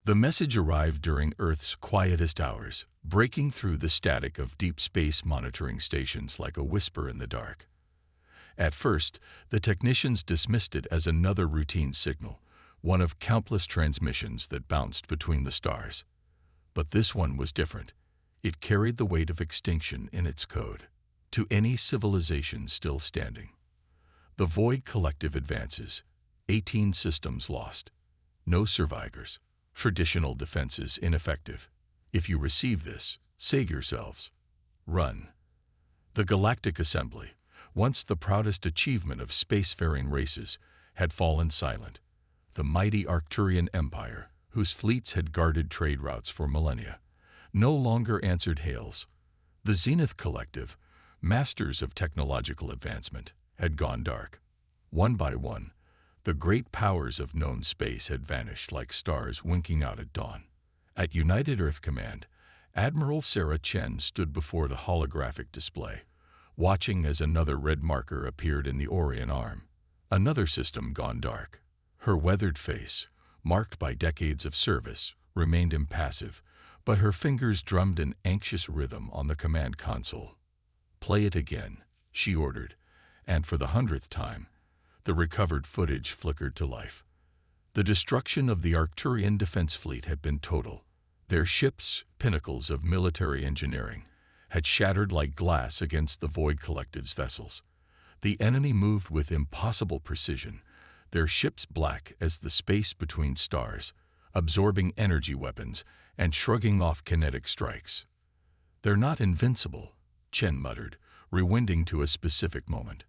The message arrived during Earth's quietest hours, breaking through the static of deep space monitoring stations like a whisper in the dark. At first, the technicians dismissed it as another routine signal, one of countless transmissions that bounced between the stars. But this one was different. It carried the weight of extinction in its code. To any civilization still standing. The Void Collective advances. 18 systems lost. No survivors. Traditional defenses ineffective. If you receive this, save yourselves. Run. The Galactic Assembly, once the proudest achievement of spacefaring races, had fallen silent. The mighty Arcturian Empire, whose fleets had guarded trade routes for millennia, no longer answered hails. The Zenith Collective, masters of technological advancement, had gone dark. One by one, the great powers of known space had vanished like stars winking out at dawn. At United Earth Command, Admiral Sarah Chen stood before the holographic display, watching as another red marker appeared in the Orion arm. Another system gone dark. Her weathered face, marked by decades of service, remained impassive, but her fingers drummed an anxious rhythm on the command console. "Play it again," she ordered, and for the 100th time, the recovered footage flickered to life. The destruction of the Arcturian defense fleet had been total. Their ships, pinnacles of military engineering, had shattered like glass against the Void Collective's vessels. The enemy moved with impossible precision, their ships black as the space between stars, absorbing energy weapons and shrugging off kinetic strikes. "They're not invincible," Chen muttered, rewinding to a specific moment.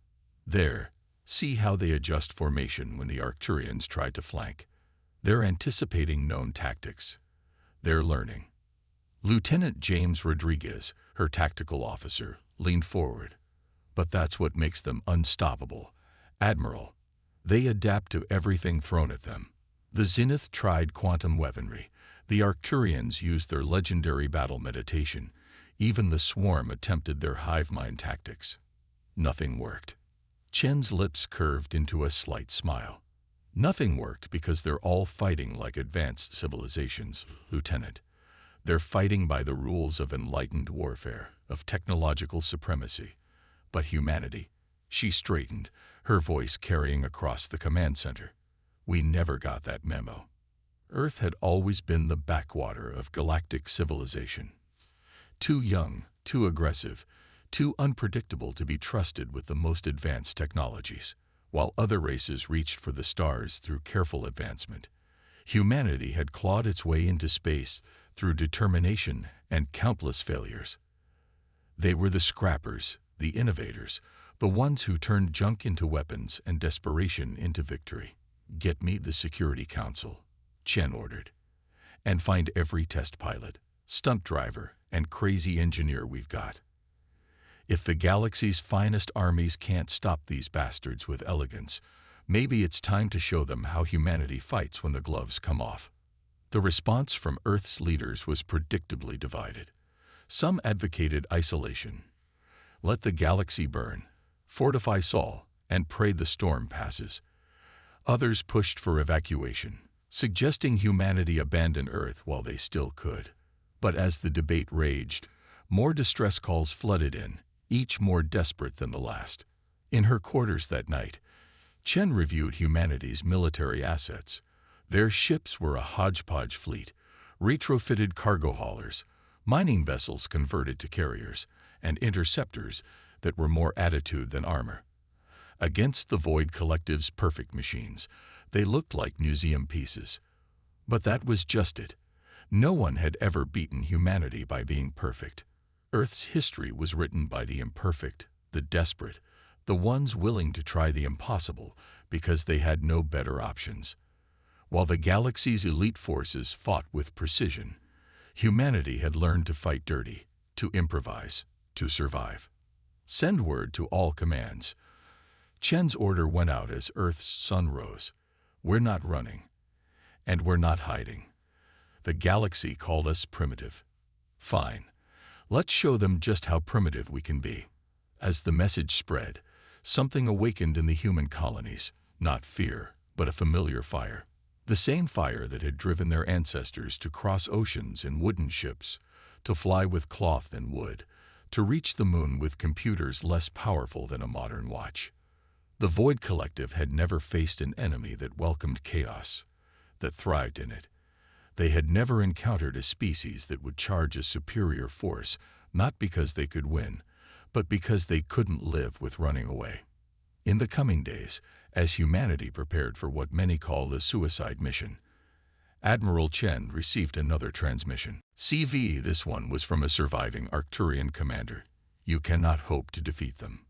"There, see how they adjust formation when the Arcturians try to flank. They're anticipating known tactics. They're learning." Lieutenant James Rodriguez, her tactical officer, leaned forward. "But that's what makes them unstoppable, Admiral. They adapt to everything thrown at them." The Zenith tried quantum weaponry. The Arcturians used their legendary battle meditation. Even the swarm attempted their hive mind tactics. Nothing worked. Chen's lips curved into a slight smile. "Nothing worked because they're all fighting like advanced civilizations, Lieutenant. They're fighting by the rules of enlightened warfare, of technological supremacy. But humanity," she straightened, her voice carrying across the command center. "We never got that memo. Earth had always been the backwater of galactic civilization. Too young, too aggressive, too unpredictable to be trusted with the most advanced technologies. While other races reached for the stars through careful advancement, humanity had clawed its way into space through determination and countless failures. They were the scrappers, the innovators, the ones who turned junk into weapons and desperation into victory. "Get me the Security Council," Chen ordered, "and find every test pilot, stunt driver, and crazy engineer we've got. If the galaxy's finest armies can't stop these bastards with elegance, maybe it's time to show them how humanity fights when the gloves come off." The response from Earth's leaders was predictably divided. Some advocated isolation. Let the galaxy burn, fortify Sol, and pray the storm passes. Others pushed for evacuation, suggesting humanity abandon Earth while they still could. But as the debate raged, more distress calls flooded in, each more desperate than the last. In her quarters that night, Chen reviewed humanity's military assets. Their ships were a hodgepodge fleet, retrofitted cargo haulers, mining vessels converted to carriers, and interceptors that were more attitude than armor. Against the Void Collective's perfect machines, they looked like museum pieces. But that was just it. No one had ever beaten humanity by being perfect. Earth's history was written by the imperfect, the desperate, the ones willing to try the impossible because they had no better options. While the galaxy's elite forces fought with precision, humanity had learned to fight dirty, to improvise, to survive. "Send word to all commands." Chen's order went out as Earth's sun rose. "We're not running, and we're not hiding. The galaxy called us primitive. Fine. Let's show them just how primitive we can be." As the message spread, something awakened in the human colonies, not fear, but a familiar fire. The same fire that had driven their ancestors to cross oceans in wooden ships, to fly with cloth and wood, to reach the moon with computers less powerful than a modern watch. The Void Collective had never faced an enemy that welcomed chaos, that thrived in it. They had never encountered a species that would charge a superior force, not because they could win, but because they couldn't live with running away. In the coming days, as humanity prepared for what many call the suicide mission, Admiral Chen received another transmission. CV, this one was from a surviving Arcturian commander. You cannot hope to defeat them.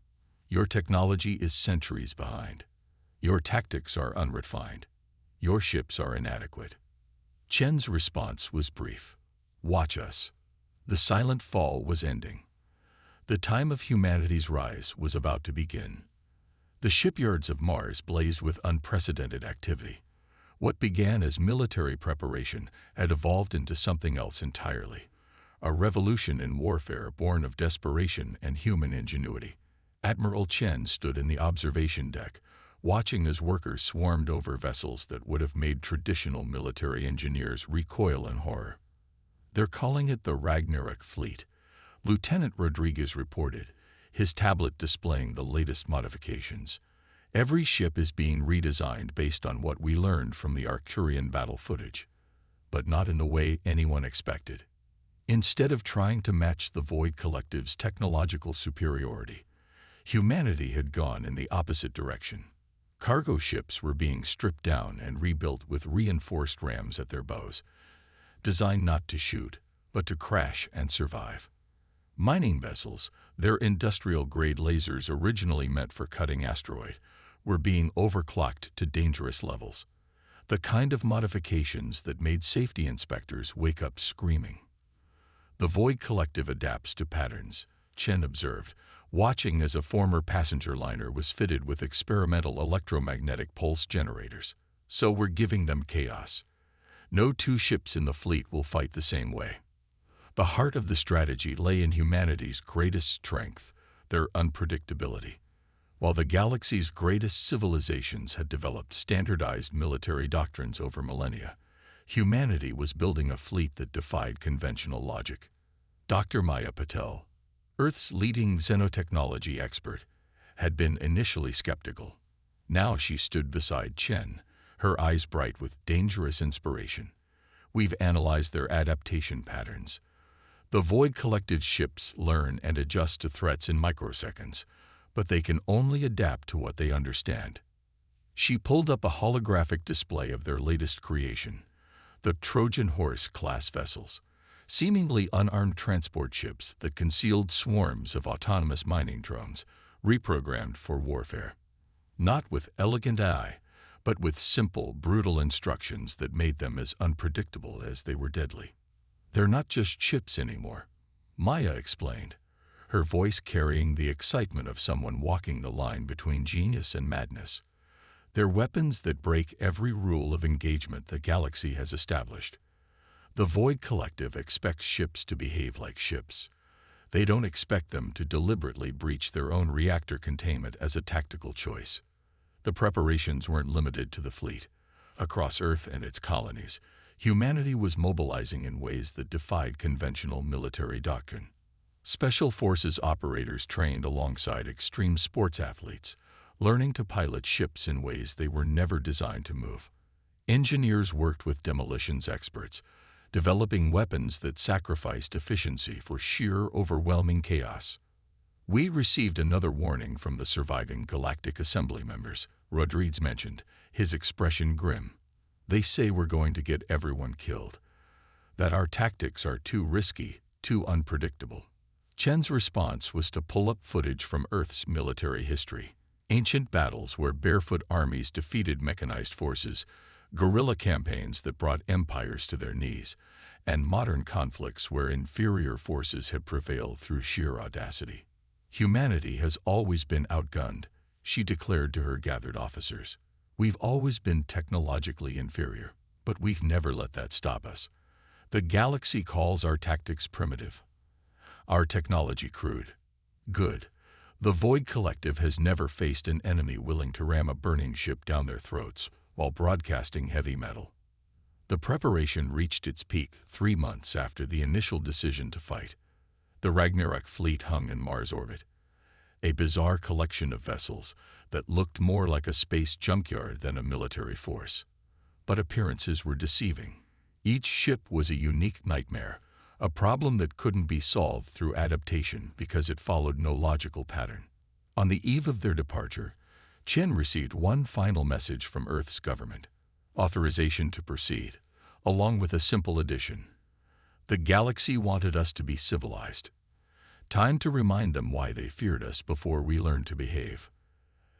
Your technology is centuries behind. Your tactics are unrefined. Your ships are inadequate. Chen's response was brief. Watch us. The silent fall was ending. The time of humanity's rise was about to begin. The shipyards of Mars blazed with unprecedented activity. What began as military preparation had evolved into something else entirely. A revolution in warfare born of desperation and human ingenuity. Admiral Chen stood in the observation deck, watching as workers swarmed over vessels that would have made traditional military engineers recoil in horror. They're calling it the Ragnarok Fleet, Lieutenant Rodriguez reported, his tablet displaying the latest modifications. Every ship is being redesigned based on what we learned from the Arcturian battle footage, but not in the way anyone expected. Instead of trying to match the Void Collective's technological superiority, humanity had gone in the opposite direction. Cargo ships were being stripped down and rebuilt with reinforced rams at their bows, designed not to shoot, but to crash and survive. Mining vessels, their industrial-grade lasers originally meant for cutting asteroid, were being overclocked to dangerous levels. The kind of modifications that made safety inspectors wake up screaming. The Void Collective adapts to patterns, Chen observed, watching as a former passenger liner was fitted with experimental electromagnetic pulse generators. So we're giving them chaos. No two ships in the fleet will fight the same way. The heart of the strategy lay in humanity's greatest strength, their unpredictability. While the galaxy's greatest civilizations had developed standardized military doctrines over millennia, humanity was building a fleet that defied conventional logic. Dr. Maya Patel, Earth's leading xenotechnology expert, had been initially skeptical. Now she stood beside Chen, her eyes bright with dangerous inspiration. We've analyzed their adaptation patterns. The Void Collective ships learn and adjust to threats in microseconds, but they can only adapt to what they understand. She pulled up a holographic display of their latest creation, the Trojan Horse-class vessels, seemingly unarmed transport ships that concealed swarms of autonomous mining drones, reprogrammed for warfare. Not with elegant AI, but with simple, brutal instructions that made them as unpredictable as they were deadly. They're not just ships anymore, Maya explained, her voice carrying the excitement of someone walking the line between genius and madness. They're weapons that break every rule of engagement the galaxy has established. The Void Collective expects ships to behave like ships. They don't expect them to deliberately breach their own reactor containment as a tactical choice. The preparations weren't limited to the fleet. Across Earth and its colonies, humanity was mobilizing in ways that defied conventional military doctrine. Special Forces operators trained alongside extreme sports athletes, learning to pilot ships in ways they were never designed to move. Engineers worked with demolitions experts, developing weapons that sacrificed efficiency for sheer, overwhelming chaos. We received another warning from the surviving Galactic Assembly members, Rodriguez mentioned, his expression grim. They say we're going to get everyone killed, that our tactics are too risky, too unpredictable. Chen's response was to pull up footage from Earth's military history. Ancient battles where barefoot armies defeated mechanized forces, guerrilla campaigns that brought empires to their knees, and modern conflicts where inferior forces had prevailed through sheer audacity. Humanity has always been outgunned, she declared to her gathered officers. We've always been technologically inferior, but we've never let that stop us. The galaxy calls our tactics primitive, our technology crude. Good. The Void Collective has never faced an enemy willing to ram a burning ship down their throats while broadcasting heavy metal. The preparation reached its peak 3 months after the initial decision to fight. The Ragnarok fleet hung in Mars orbit, a bizarre collection of vessels that looked more like a space junkyard than a military force. But appearances were deceiving. Each ship was a unique nightmare, a problem that couldn't be solved through adaptation because it followed no logical pattern. On the eve of their departure, Chen received one final message from Earth's government: authorization to proceed, along with a simple addition: the galaxy wanted us to be civilized. Time to remind them why they feared us before we learned to behave.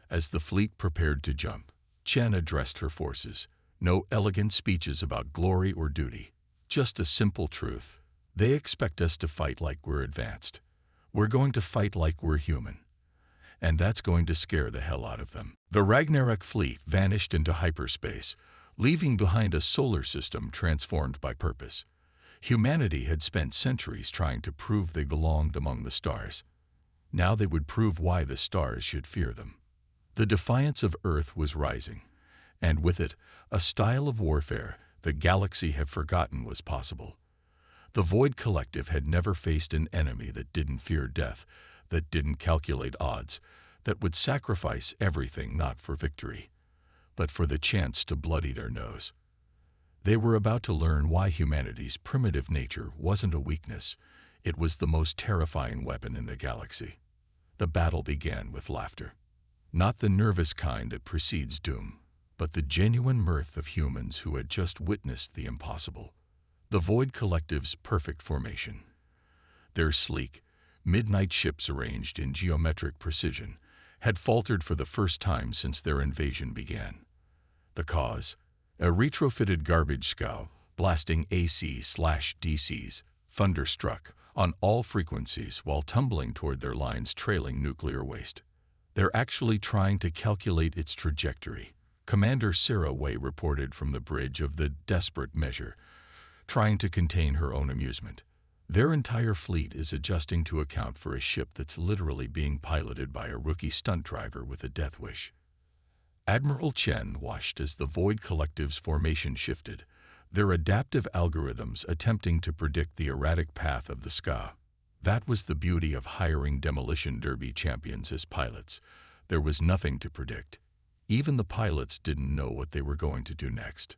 As the fleet prepared to jump, Chen addressed her forces. No elegant speeches about glory or duty, just a simple truth. They expect us to fight like we're advanced. We're going to fight like we're human. And that's going to scare the hell out of them. The Ragnarok fleet vanished into hyperspace, leaving behind a solar system transformed by purpose. Humanity had spent centuries trying to prove they belonged among the stars. Now they would prove why the stars should fear them. The defiance of Earth was rising, and with it, a style of warfare the galaxy had forgotten was possible. The Void Collective had never faced an enemy that didn't fear death, that didn't calculate odds, that would sacrifice everything not for victory, but for the chance to bloody their nose. They were about to learn why humanity's primitive nature wasn't a weakness, it was the most terrifying weapon in the galaxy. The battle began with laughter. Not the nervous kind that precedes doom, but the genuine mirth of humans who had just witnessed the impossible. The Void Collective's perfect formation. Their sleek, midnight ships arranged in geometric precision had faltered for the first time since their invasion began. The cause? A retrofitted garbage scow, blasting AC/DCs, thunderstruck on all frequencies while tumbling toward their lines trailing nuclear waste. They're actually trying to calculate its trajectory, Commander Sarah Way reported from the bridge of the Desperate Measure, trying to contain her own amusement. Their entire fleet is adjusting to account for a ship that's literally being piloted by a rookie stunt driver with a death wish. Admiral Chen watched as the Void Collective's formation shifted, their adaptive algorithms attempting to predict the erratic path of the ska. That was the beauty of hiring demolition derby champions as pilots. There was nothing to predict. Even the pilots didn't know what they were going to do next.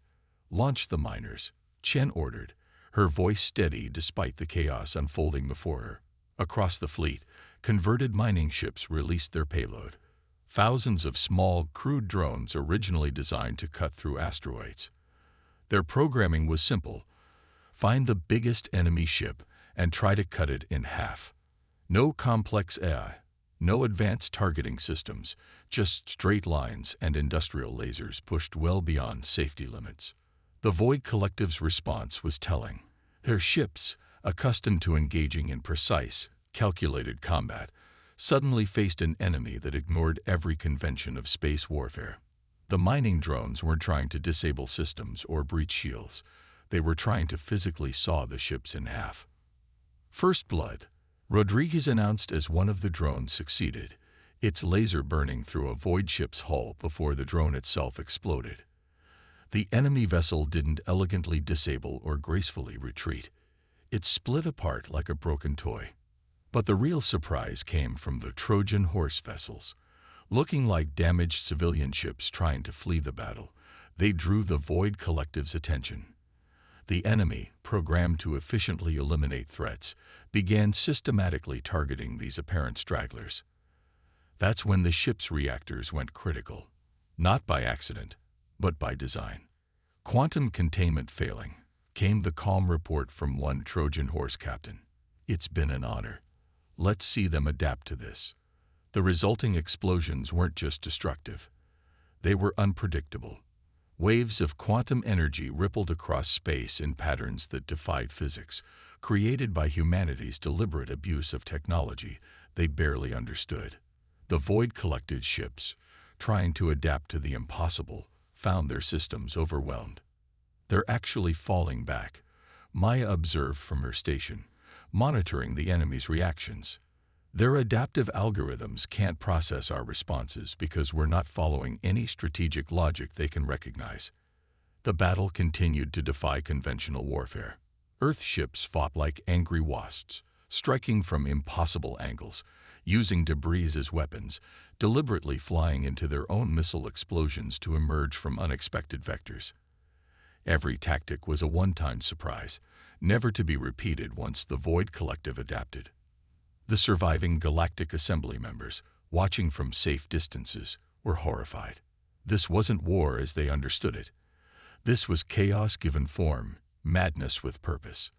"Launch the miners," Chen ordered, her voice steady despite the chaos unfolding before her. Across the fleet, converted mining ships released their payload. Thousands of small, crude drones originally designed to cut through asteroids. Their programming was simple: find the biggest enemy ship and try to cut it in half. No complex AI, no advanced targeting systems, just straight lines and industrial lasers pushed well beyond safety limits. The Void Collective's response was telling. Their ships, accustomed to engaging in precise, calculated combat, suddenly faced an enemy that ignored every convention of space warfare. The mining drones weren't trying to disable systems or breach shields. They were trying to physically saw the ships in half. First blood, Rodriguez announced as one of the drones succeeded, its laser burning through a void ship's hull before the drone itself exploded. The enemy vessel didn't elegantly disable or gracefully retreat. It split apart like a broken toy. But the real surprise came from the Trojan horse vessels. Looking like damaged civilian ships trying to flee the battle, they drew the Void Collective's attention. The enemy, programmed to efficiently eliminate threats, began systematically targeting these apparent stragglers. That's when the ship's reactors went critical, not by accident, but by design. Quantum containment failing, came the calm report from one Trojan horse captain. "It's been an honor. Let's see them adapt to this." The resulting explosions weren't just destructive. They were unpredictable. Waves of quantum energy rippled across space in patterns that defied physics, created by humanity's deliberate abuse of technology they barely understood. The Void Collective ships, trying to adapt to the impossible, found their systems overwhelmed. "They're actually falling back," Maya observed from her station, monitoring the enemy's reactions. "Their adaptive algorithms can't process our responses because we're not following any strategic logic they can recognize." The battle continued to defy conventional warfare. Earth ships fought like angry wasps, striking from impossible angles, using debris as weapons, deliberately flying into their own missile explosions to emerge from unexpected vectors. Every tactic was a one-time surprise, never to be repeated once the Void Collective adapted. The surviving Galactic Assembly members, watching from safe distances, were horrified. This wasn't war as they understood it. This was chaos given form, madness with purpose.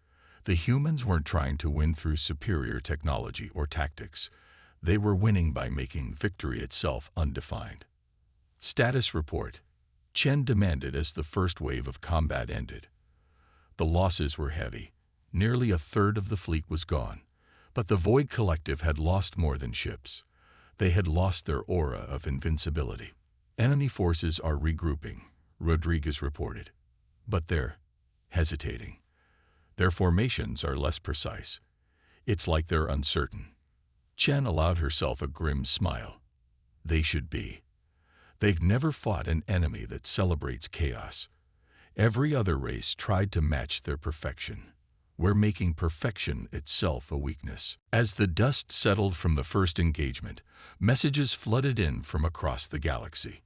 The humans weren't trying to win through superior technology or tactics. They were winning by making victory itself undefined. Status report. Chen demanded as the first wave of combat ended. The losses were heavy. Nearly a third of the fleet was gone. But the Void Collective had lost more than ships. They had lost their aura of invincibility. Enemy forces are regrouping, Rodriguez reported. But they're hesitating. Their formations are less precise. It's like they're uncertain. Chen allowed herself a grim smile. They should be. They've never fought an enemy that celebrates chaos. Every other race tried to match their perfection. We're making perfection itself a weakness. As the dust settled from the first engagement, messages flooded in from across the galaxy.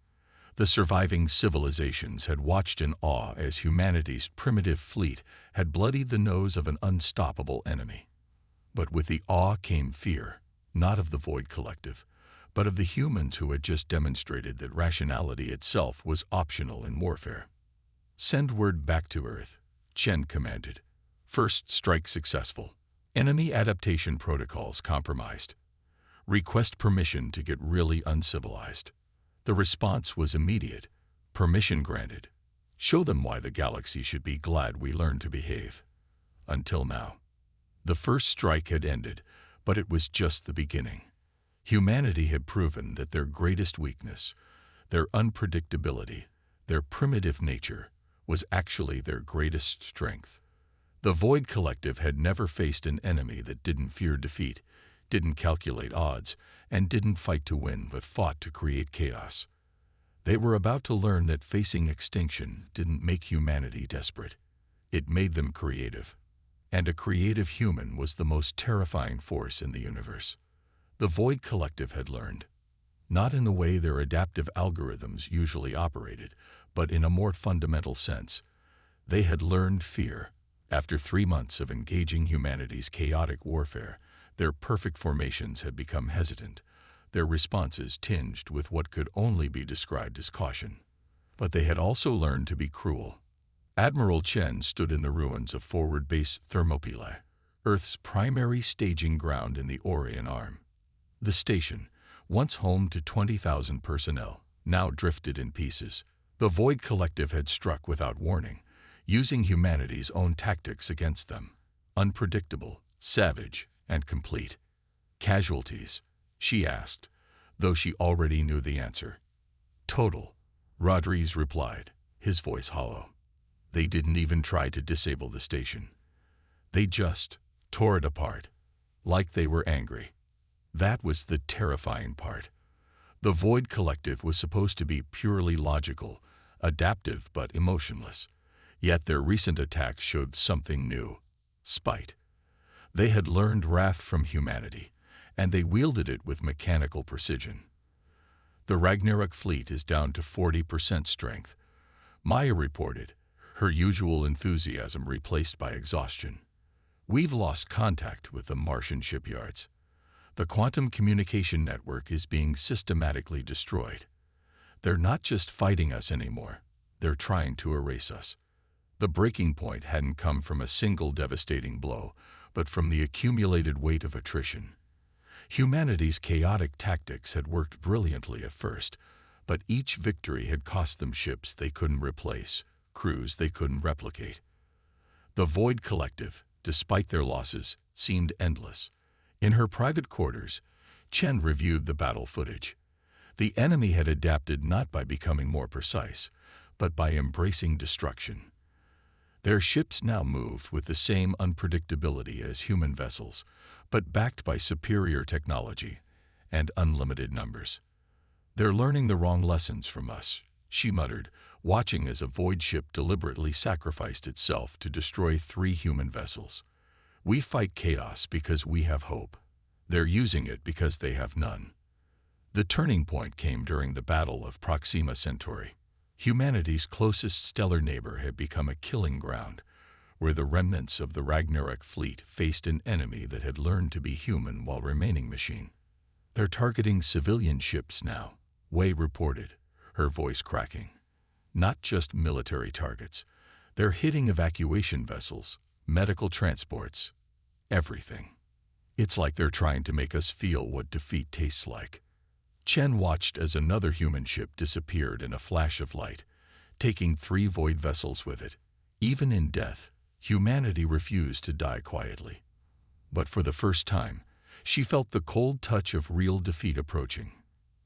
The surviving civilizations had watched in awe as humanity's primitive fleet had bloodied the nose of an unstoppable enemy. But with the awe came fear, not of the Void Collective, but of the humans who had just demonstrated that rationality itself was optional in warfare. Send word back to Earth, Chen commanded. First strike successful. Enemy adaptation protocols compromised. Request permission to get really uncivilized. The response was immediate. Permission granted. Show them why the galaxy should be glad we learned to behave. Until now. The first strike had ended, but it was just the beginning. Humanity had proven that their greatest weakness, their unpredictability, their primitive nature, was actually their greatest strength. The Void Collective had never faced an enemy that didn't fear defeat, didn't calculate odds, and didn't fight to win but fought to create chaos. They were about to learn that facing extinction didn't make humanity desperate. It made them creative. And a creative human was the most terrifying force in the universe. The Void Collective had learned. Not in the way their adaptive algorithms usually operated, but in a more fundamental sense. They had learned fear. After 3 months of engaging humanity's chaotic warfare, their perfect formations had become hesitant, their responses tinged with what could only be described as caution. But they had also learned to be cruel. Admiral Chen stood in the ruins of Forward Base Thermopylae, Earth's primary staging ground in the Orion Arm. The station, once home to 20,000 personnel, now drifted in pieces. The Void Collective had struck without warning, using humanity's own tactics against them. Unpredictable, savage, and complete. Casualties, she asked, though she already knew the answer. Total, Rodriguez replied, his voice hollow. They didn't even try to disable the station. They just tore it apart, like they were angry. That was the terrifying part. The Void Collective was supposed to be purely logical, adaptive but emotionless. Yet their recent attacks showed something new: spite. They had learned wrath from humanity, and they wielded it with mechanical precision. The Ragnarok fleet is down to 40% strength, Maya reported, her usual enthusiasm replaced by exhaustion. We've lost contact with the Martian shipyards. The quantum communication network is being systematically destroyed. They're not just fighting us anymore, they're trying to erase us. The breaking point hadn't come from a single devastating blow, but from the accumulated weight of attrition. Humanity's chaotic tactics had worked brilliantly at first, but each victory had cost them ships they couldn't replace, crews they couldn't replicate. The Void Collective, despite their losses, seemed endless. In her private quarters, Chen reviewed the battle footage. The enemy had adapted not by becoming more precise, but by embracing destruction. Their ships now moved with the same unpredictability as human vessels, but backed by superior technology and unlimited numbers. They're learning the wrong lessons from us, she muttered, watching as a void ship deliberately sacrificed itself to destroy 3 human vessels. We fight chaos because we have hope. They're using it because they have none. The turning point came during the Battle of Proxima Centauri. Humanity's closest stellar neighbor had become a killing ground, where the remnants of the Ragnarok fleet faced an enemy that had learned to be human while remaining machine. They're targeting civilian ships now, Wei reported, her voice cracking. Not just military targets. They're hitting evacuation vessels, medical transports, everything. It's like they're trying to make us feel what defeat tastes like. Chen watched as another human ship disappeared in a flash of light, taking 3 void vessels with it. Even in death, humanity refused to die quietly. But for the first time, she felt the cold touch of real defeat approaching.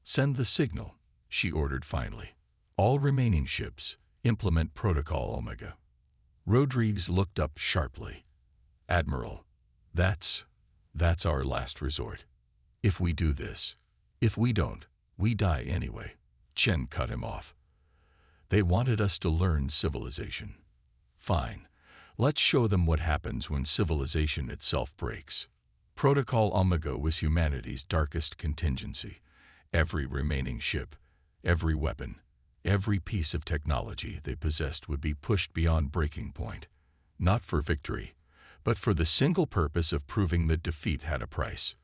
"Send the signal," she ordered finally. "All remaining ships, implement Protocol Omega." Rodriguez looked up sharply. "Admiral, that's our last resort. If we do this, if we don't, we die anyway." Chen cut him off. "They wanted us to learn civilization. Fine. Let's show them what happens when civilization itself breaks." Protocol Omega was humanity's darkest contingency. Every remaining ship, every weapon, every piece of technology they possessed would be pushed beyond breaking point. Not for victory, but for the single purpose of proving that defeat had a price.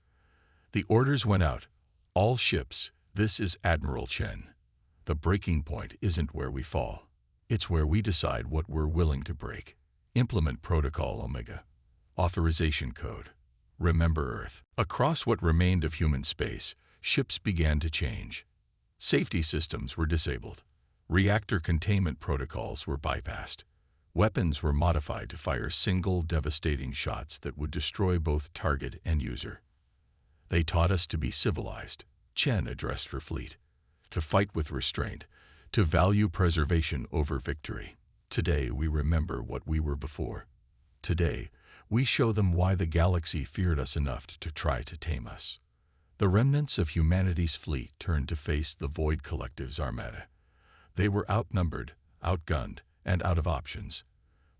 The orders went out. "All ships, this is Admiral Chen. The breaking point isn't where we fall. It's where we decide what we're willing to break. Implement Protocol Omega. Authorization code. Remember Earth." Across what remained of human space, ships began to change. Safety systems were disabled. Reactor containment protocols were bypassed. Weapons were modified to fire single, devastating shots that would destroy both target and user. "They taught us to be civilized," Chen addressed her fleet. "To fight with restraint, to value preservation over victory. Today we remember what we were before. Today, we show them why the galaxy feared us enough to try to tame us." The remnants of humanity's fleet turned to face the Void Collective's armada. They were outnumbered, outgunned, and out of options.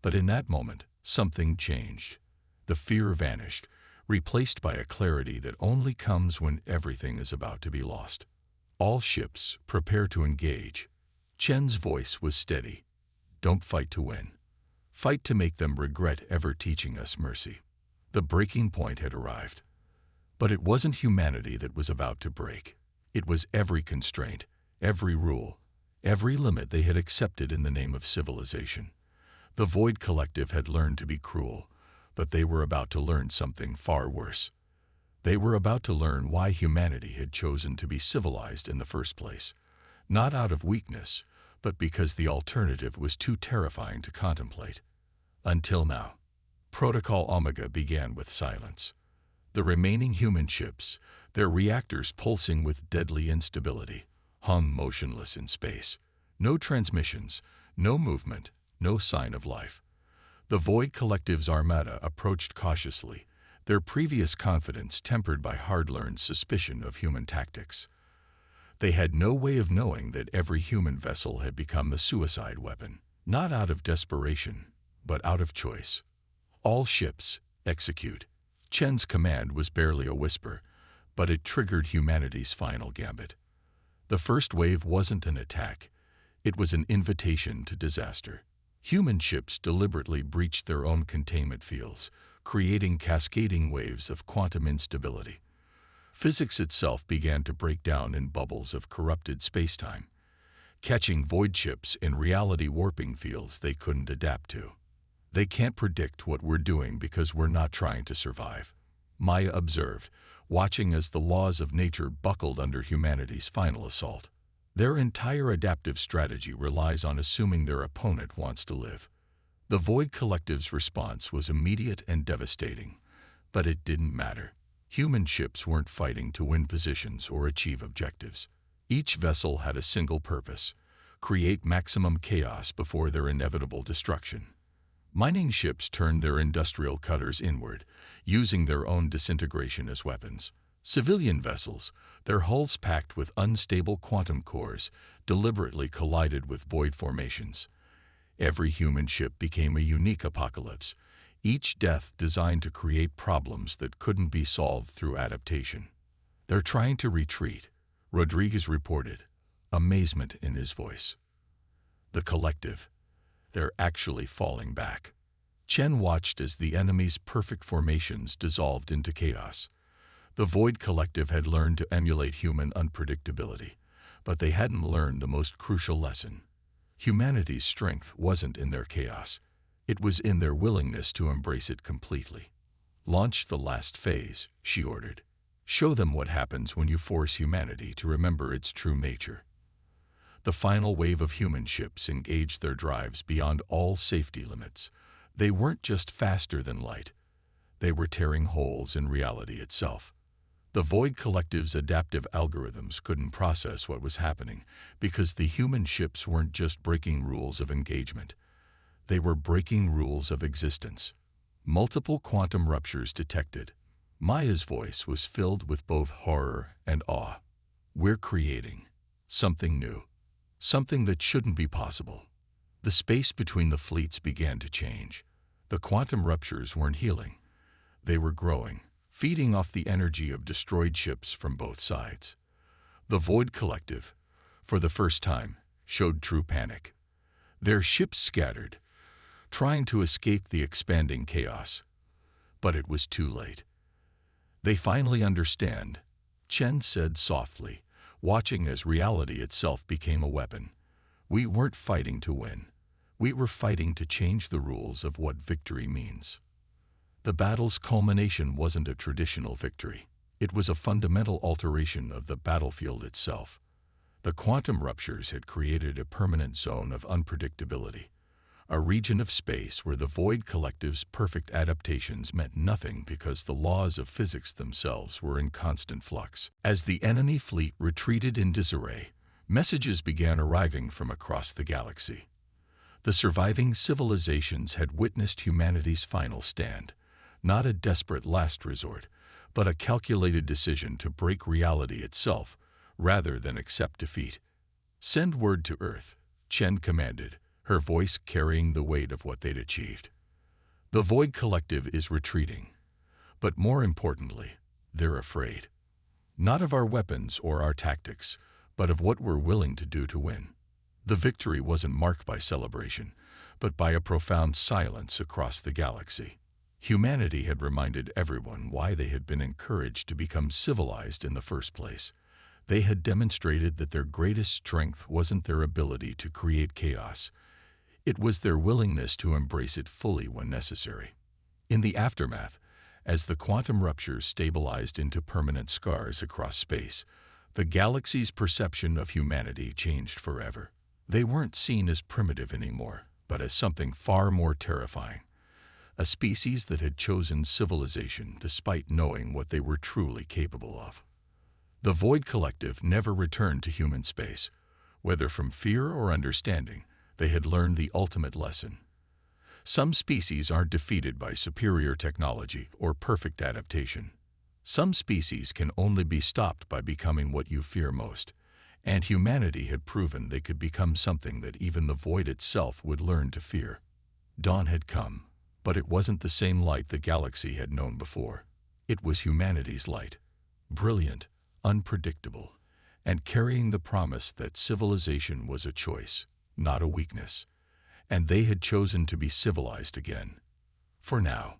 But in that moment, something changed. The fear vanished, replaced by a clarity that only comes when everything is about to be lost. "All ships, prepare to engage." Chen's voice was steady. "Don't fight to win. Fight to make them regret ever teaching us mercy." The breaking point had arrived. But it wasn't humanity that was about to break. It was every constraint, every rule, every limit they had accepted in the name of civilization. The Void Collective had learned to be cruel, but they were about to learn something far worse. They were about to learn why humanity had chosen to be civilized in the first place, not out of weakness, but because the alternative was too terrifying to contemplate. Until now, Protocol Omega began with silence. The remaining human ships, their reactors pulsing with deadly instability, hung motionless in space. No transmissions, no movement, no sign of life. The Void Collective's armada approached cautiously, their previous confidence tempered by hard-learned suspicion of human tactics. They had no way of knowing that every human vessel had become the suicide weapon, not out of desperation, but out of choice. "All ships, execute." Chen's command was barely a whisper, but it triggered humanity's final gambit. The first wave wasn't an attack. It was an invitation to disaster. Human ships deliberately breached their own containment fields, creating cascading waves of quantum instability. Physics itself began to break down in bubbles of corrupted spacetime, catching void ships in reality warping fields they couldn't adapt to. "They can't predict what we're doing because we're not trying to survive," Maya observed, watching as the laws of nature buckled under humanity's final assault. Their entire adaptive strategy relies on assuming their opponent wants to live. The Void Collective's response was immediate and devastating, but it didn't matter. Human ships weren't fighting to win positions or achieve objectives. Each vessel had a single purpose: create maximum chaos before their inevitable destruction. Mining ships turned their industrial cutters inward, using their own disintegration as weapons. Civilian vessels, their hulls packed with unstable quantum cores, deliberately collided with void formations. Every human ship became a unique apocalypse, each death designed to create problems that couldn't be solved through adaptation. "They're trying to retreat," Rodriguez reported, amazement in his voice. "The collective, they're actually falling back." Chen watched as the enemy's perfect formations dissolved into chaos. The Void Collective had learned to emulate human unpredictability, but they hadn't learned the most crucial lesson. Humanity's strength wasn't in their chaos. It was in their willingness to embrace it completely. "Launch the last phase," she ordered. "Show them what happens when you force humanity to remember its true nature." The final wave of human ships engaged their drives beyond all safety limits. They weren't just faster than light. They were tearing holes in reality itself. The Void Collective's adaptive algorithms couldn't process what was happening because the human ships weren't just breaking rules of engagement. They were breaking rules of existence. Multiple quantum ruptures detected. Maya's voice was filled with both horror and awe. "We're creating something new, something that shouldn't be possible." The space between the fleets began to change. The quantum ruptures weren't healing. They were growing, feeding off the energy of destroyed ships from both sides. The Void Collective, for the first time, showed true panic. Their ships scattered, trying to escape the expanding chaos. But it was too late. "They finally understand," Chen said softly, watching as reality itself became a weapon. "We weren't fighting to win. We were fighting to change the rules of what victory means." The battle's culmination wasn't a traditional victory. It was a fundamental alteration of the battlefield itself. The quantum ruptures had created a permanent zone of unpredictability, a region of space where the Void Collective's perfect adaptations meant nothing because the laws of physics themselves were in constant flux. As the enemy fleet retreated in disarray, messages began arriving from across the galaxy. The surviving civilizations had witnessed humanity's final stand, not a desperate last resort, but a calculated decision to break reality itself rather than accept defeat. "Send word to Earth," Chen commanded, her voice carrying the weight of what they'd achieved. "The Void Collective is retreating, but more importantly, they're afraid. Not of our weapons or our tactics, but of what we're willing to do to win." The victory wasn't marked by celebration, but by a profound silence across the galaxy. Humanity had reminded everyone why they had been encouraged to become civilized in the first place. They had demonstrated that their greatest strength wasn't their ability to create chaos. It was their willingness to embrace it fully when necessary. In the aftermath, as the quantum ruptures stabilized into permanent scars across space, the galaxy's perception of humanity changed forever. They weren't seen as primitive anymore, but as something far more terrifying. A species that had chosen civilization despite knowing what they were truly capable of. The Void Collective never returned to human space. Whether from fear or understanding, they had learned the ultimate lesson. Some species aren't defeated by superior technology or perfect adaptation. Some species can only be stopped by becoming what you fear most. And humanity had proven they could become something that even the void itself would learn to fear. Dawn had come, but it wasn't the same light the galaxy had known before. It was humanity's light, brilliant, unpredictable, and carrying the promise that civilization was a choice, not a weakness. And they had chosen to be civilized again. For now.